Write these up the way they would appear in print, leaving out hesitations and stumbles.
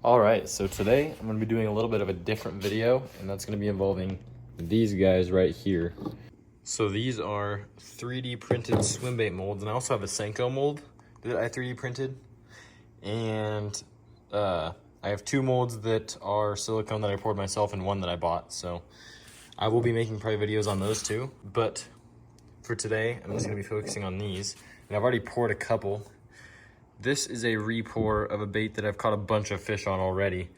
All right, so today I'm gonna be doing a little bit of a different video, and that's gonna be involving these guys right here. So these are 3D printed Swimbait molds, and I also have a Senko mold that I 3D printed. And I have two molds that are silicone that I poured myself and one that I bought. So I will be making probably videos on those two, but for today, I'm just gonna be focusing on these. And I've already poured a couple. This is a re-pour of a bait that I've caught a bunch of fish on already.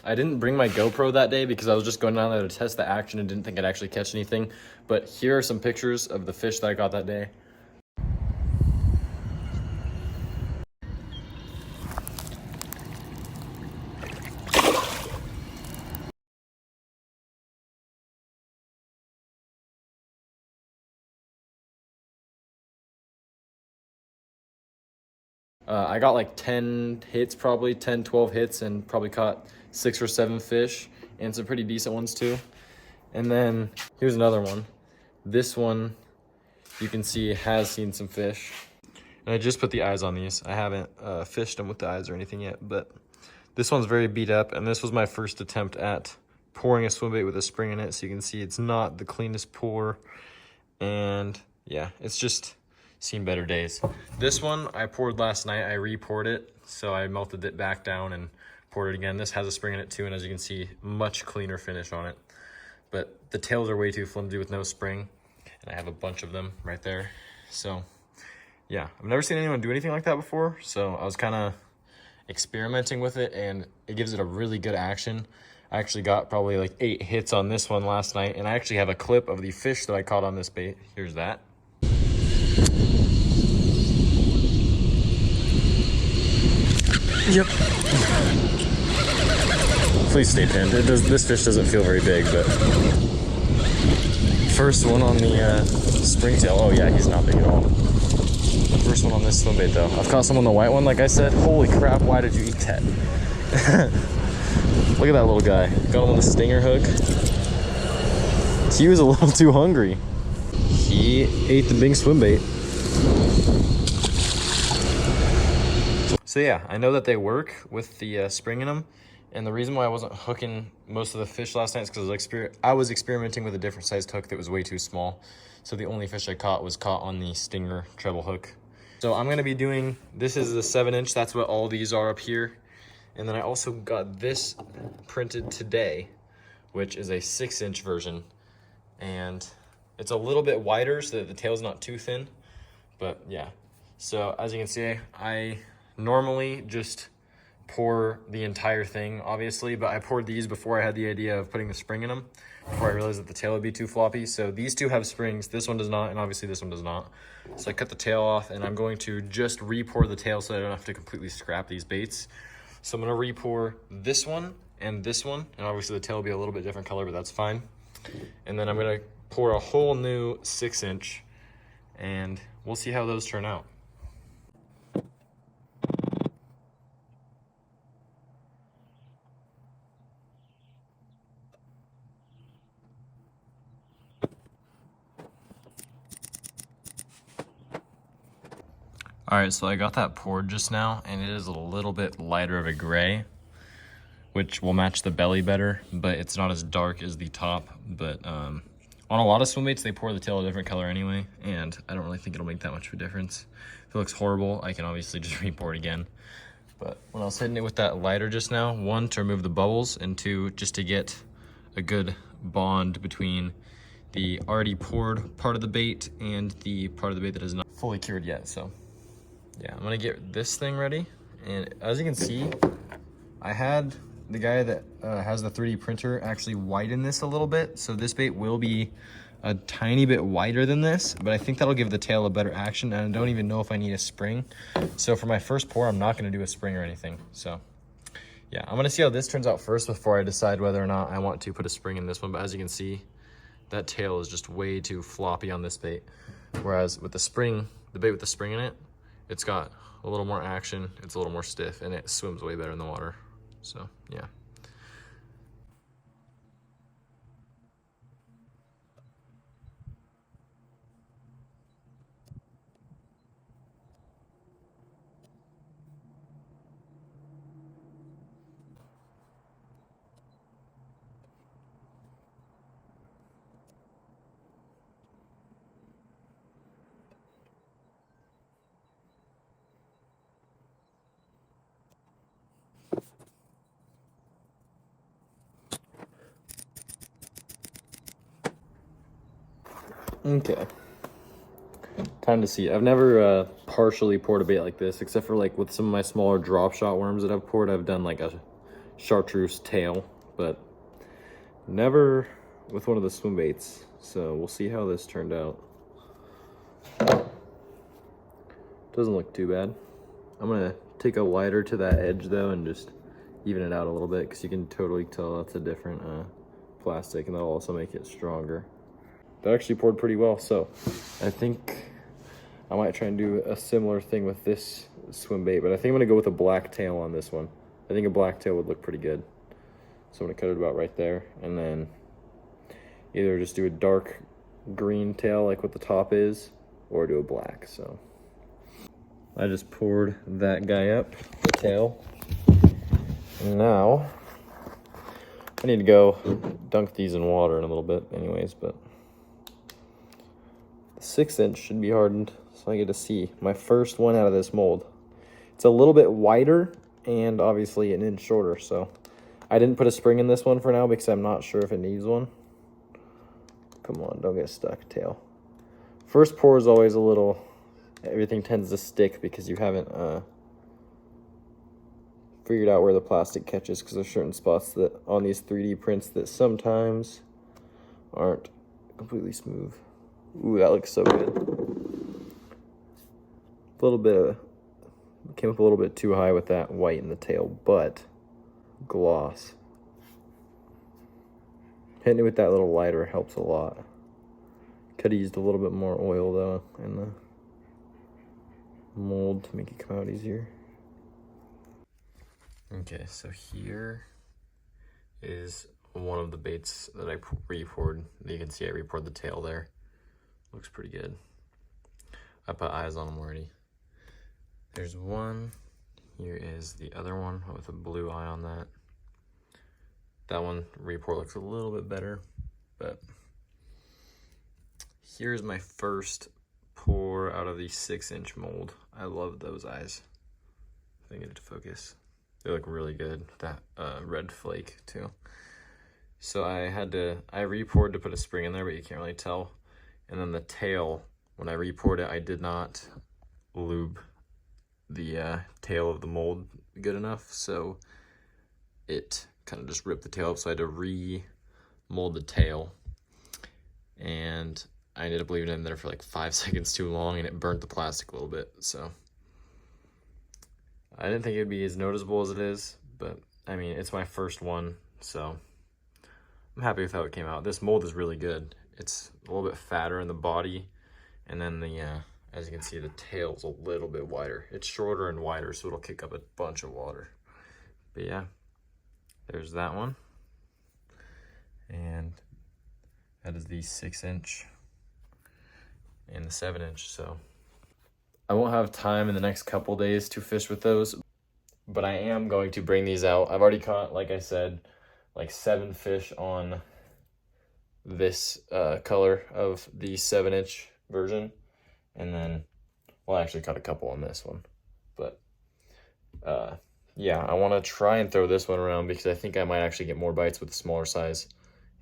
I didn't bring my GoPro that day because I was just going down there to test the action and didn't think I'd actually catch anything. But here are some pictures of the fish that I caught that day. I got like 10 hits, probably 10, 12 hits, and probably caught 6 or 7 fish and some pretty decent ones too. And then here's another one. This one, you can see, has seen some fish. And I just put the eyes on these. I haven't fished them with the eyes or anything yet, but this one's very beat up, and this was my first attempt at pouring a swimbait with a spring in it. So you can see it's not the cleanest pour, and yeah, it's just seen better days. This one I poured last night. I re-poured it, so I melted it back down and poured it again. This has a spring in it too, and as you can see, much cleaner finish on it. But the tails are way too flimsy with no spring, and I have a bunch of them right there. So yeah, I've never seen anyone do anything like that before, so I was kind of experimenting with it, and it gives it a really good action. I actually got probably like 8 hits on this one last night, and I actually have a clip of the fish that I caught on this bait. Here's that. Yep. Please stay pinned. This fish doesn't feel very big, but first one on the springtail. Oh yeah, he's not big at all. First one on this swimbait though. I've caught some on the white one, like I said. Holy crap, why did you eat that? Look at that little guy. Got him on the stinger hook. He was a little too hungry. He ate the big swimbait. So yeah, I know that they work with the spring in them. And the reason why I wasn't hooking most of the fish last night is because I was experimenting with a different sized hook that was way too small. So the only fish I caught was caught on the stinger treble hook. So I'm gonna be doing, this is the 7-inch, that's what all these are up here. And then I also got this printed today, which is a 6-inch version. And it's a little bit wider so that the tail's not too thin, but yeah. So as you can see, I normally just pour the entire thing, obviously, but I poured these before I had the idea of putting the spring in them, before I realized that the tail would be too floppy. So these two have springs, this one does not, and obviously this one does not. So I cut the tail off, and I'm going to just re-pour the tail so I don't have to completely scrap these baits. So I'm gonna re-pour this one, and obviously the tail will be a little bit different color, but that's fine. And then I'm gonna pour a whole new 6-inch, and we'll see how those turn out. All right, so I got that poured just now, and it is a little bit lighter of a gray, which will match the belly better, but it's not as dark as the top. But on a lot of swimbaits, they pour the tail a different color anyway, and I don't really think it'll make that much of a difference. If it looks horrible, I can obviously just re-pour it again. But when I was hitting it with that lighter just now, 1, to remove the bubbles, and 2, just to get a good bond between the already poured part of the bait and the part of the bait that is not fully cured yet. So yeah, I'm gonna get this thing ready. And as you can see, I had the guy that has the 3D printer actually widen this a little bit. So this bait will be a tiny bit wider than this, but I think that'll give the tail a better action. And I don't even know if I need a spring. So for my first pour, I'm not gonna do a spring or anything. So yeah, I'm gonna see how this turns out first before I decide whether or not I want to put a spring in this one. But as you can see, that tail is just way too floppy on this bait. Whereas with the spring, the bait with the spring in it, it's got a little more action, it's a little more stiff, and it swims way better in the water. So yeah. Okay. Time to see. I've never partially poured a bait like this, except for like with some of my smaller drop shot worms that I've poured. I've done like a chartreuse tail, but never with one of the swim baits. So we'll see how this turned out. Doesn't look too bad. I'm gonna take a lighter to that edge though and just even it out a little bit, because you can totally tell that's a different plastic, and that'll also make it stronger. That actually poured pretty well, so I think I might try and do a similar thing with this swim bait, but I think I'm gonna go with a black tail on this one. I think a black tail would look pretty good. So I'm gonna cut it about right there, and then either just do a dark green tail like what the top is, or do a black. So I just poured that guy up, the tail. And now I need to go dunk these in water in a little bit anyways, but the 6-inch should be hardened, so I get to see my first one out of this mold. It's a little bit wider and obviously an inch shorter, so I didn't put a spring in this one for now because I'm not sure if it needs one. Come on, don't get stuck, tail. First pour is always a little, everything tends to stick because you haven't figured out where the plastic catches, because there's certain spots that on these 3D prints that sometimes aren't completely smooth. Ooh, that looks so good. A little bit of, came up a little bit too high with that white in the tail, but gloss. Hitting it with that little lighter helps a lot. Could have used a little bit more oil though in the mold to make it come out easier. Okay, so here is one of the baits that I re-poured. You can see I re-poured the tail there. Looks pretty good. I put eyes on them already. There's one. Here is the other one with a blue eye on that. That one re-pour looks a little bit better, but here's my first pour out of the 6-inch mold. I love those eyes. If I get it to focus. They look really good. That red flake too. So I re-poured to put a spring in there, but you can't really tell. And then the tail, when I re-poured it, I did not lube the tail of the mold good enough, so it kind of just ripped the tail up, so I had to re-mold the tail. And I ended up leaving it in there for like 5 seconds too long, and it burnt the plastic a little bit, so I didn't think it'd be as noticeable as it is, but I mean, it's my first one, so I'm happy with how it came out. This mold is really good. It's a little bit fatter in the body, and then the, as you can see, the tail's a little bit wider. It's shorter and wider, so it'll kick up a bunch of water. But yeah, there's that one. And that is the 6-inch and the 7-inch, so I won't have time in the next couple days to fish with those, but I am going to bring these out. I've already caught, like I said, like 7 fish on this color of the 7-inch version, and then, well, I actually caught a couple on this one, but yeah, I want to try and throw this one around because I think I might actually get more bites with the smaller size.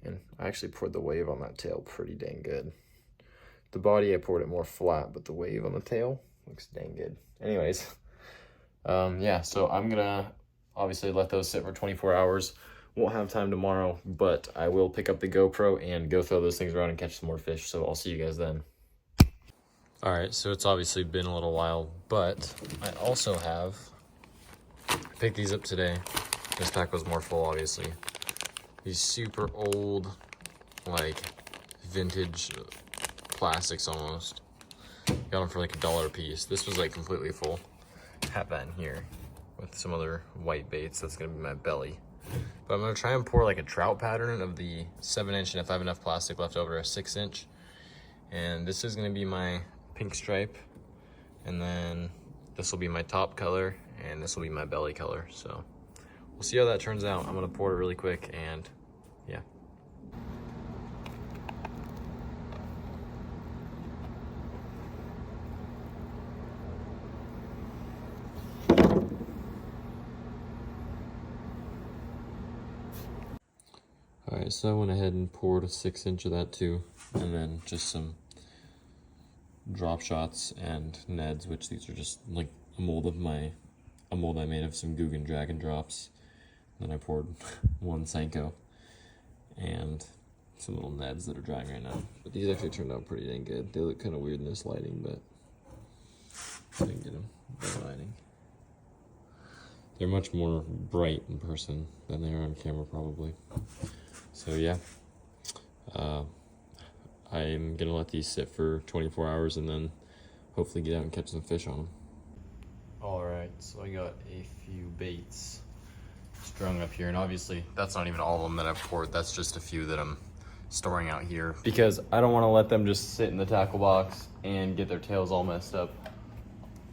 And I actually poured the wave on that tail pretty dang good. The body, I poured it more flat, but the wave on the tail looks dang good. Anyways, yeah, so I'm gonna obviously let those sit for 24 hours. Won't have time tomorrow, but I will pick up the GoPro and go throw those things around and catch some more fish, so I'll see you guys then. All right, so it's obviously been a little while, but I also have picked these up today. This pack was more full, obviously. These super old, like, vintage plastics almost. Got them for like $1 a piece. This was like completely full. Have that in here with some other white baits. That's gonna be my belly. But I'm gonna try and pour like a trout pattern of the 7-inch, and if I have enough plastic left over, a 6-inch. And this is gonna be my pink stripe. And then this will be my top color, and this will be my belly color. So we'll see how that turns out. I'm gonna pour it really quick, and yeah. All right, so I went ahead and poured a 6-inch of that too, and then just some drop shots and Neds, which these are just like a mold I made of some Guggen Dragon drops. Then I poured one Senko and some little Neds that are drying right now. But these actually turned out pretty dang good. They look kind of weird in this lighting, but I didn't get them by lighting. They're much more bright in person than they are on camera, probably. So yeah, I'm gonna let these sit for 24 hours and then hopefully get out and catch some fish on them. All right, so I got a few baits strung up here, and obviously that's not even all of them that I've poured. That's just a few that I'm storing out here because I don't want to let them just sit in the tackle box and get their tails all messed up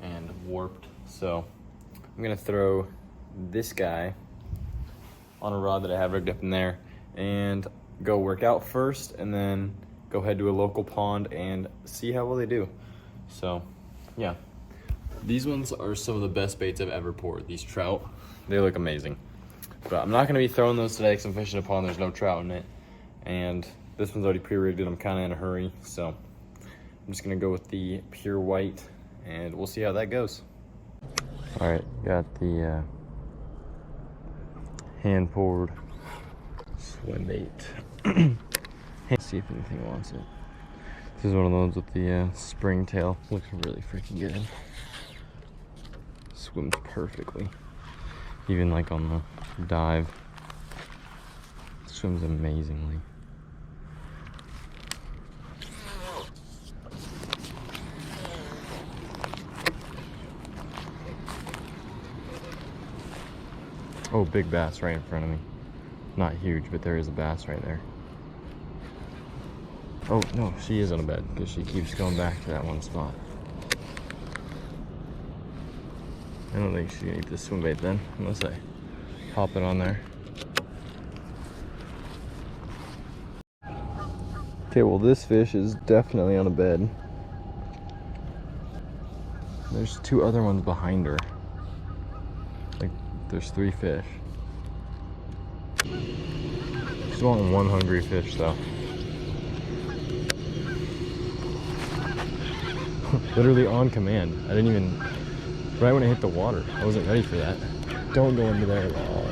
and warped. So I'm gonna throw this guy on a rod that I have rigged up in there and go work out first, and then go head to a local pond and see how well they do. So yeah, these ones are some of the best baits I've ever poured. These trout, they look amazing. But I'm not gonna be throwing those today because I'm fishing a pond, there's no trout in it. And this one's already pre-rigged and I'm kinda in a hurry. So I'm just gonna go with the pure white and we'll see how that goes. All right, got the hand poured Swimbait. Let's see if anything wants it. This is one of those with the spring tail. Looks really freaking good. Swims perfectly. Even like on the dive. Swims amazingly. Oh, big bass right in front of me. Not huge, but there is a bass right there. Oh, no, she is on a bed because she keeps going back to that one spot. I don't think she's gonna eat this swim bait then, unless I pop it on there. Okay, well this fish is definitely on a bed. There's two other ones behind her. Like, there's 3 fish. She's wanting one hungry fish though. Literally on command. I didn't even, right when I hit the water, I wasn't ready for that. Don't go into there at all,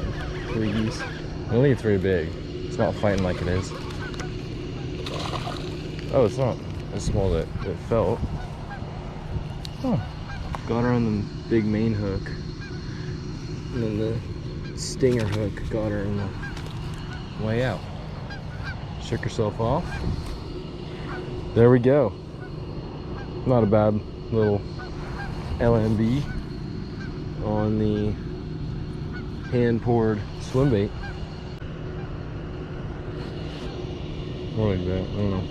please. I don't think it's very big. It's not fighting like it is. Oh, it's not as small as it felt. Oh, got her on the big main hook. And then the stinger hook got her in the way out. Shook herself off. There we go. Not a bad little LMB on the hand-poured swim bait. More like that, I don't know.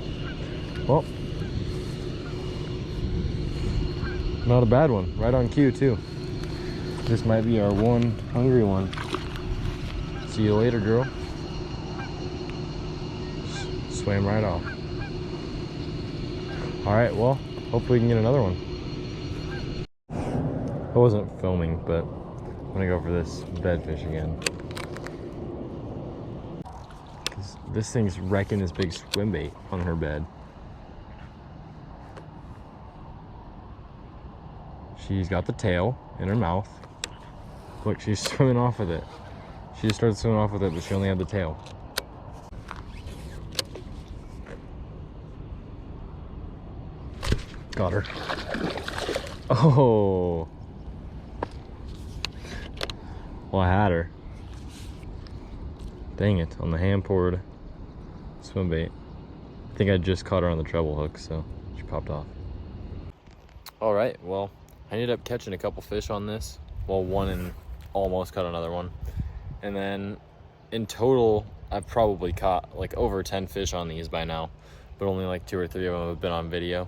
Well, not a bad one. Right on cue too. This might be our one hungry one. See you later, girl. Swam right off. All right, well, hopefully we can get another one. I wasn't filming, but I'm gonna go for this bedfish again. This thing's wrecking this big swim bait on her bed. She's got the tail in her mouth. Look, she's swimming off with it. She just started swimming off with it, but she only had the tail. Got her. Oh. Well, I had her. Dang it, on the hand-poured swim bait. I think I just caught her on the treble hook, so she popped off. All right, well, I ended up catching a couple fish on this. Well, one and almost caught another one. And then in total, I've probably caught like over 10 fish on these by now, but only like 2 or 3 of them have been on video.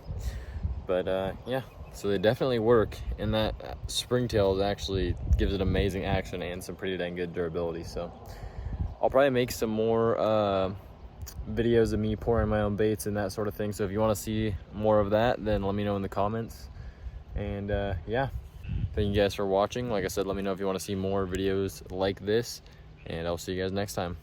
But yeah, so they definitely work, and that springtail actually gives it amazing action and some pretty dang good durability. So I'll probably make some more videos of me pouring my own baits and that sort of thing. So if you want to see more of that, then let me know in the comments. And yeah, thank you guys for watching. Like I said, let me know if you want to see more videos like this, and I'll see you guys next time.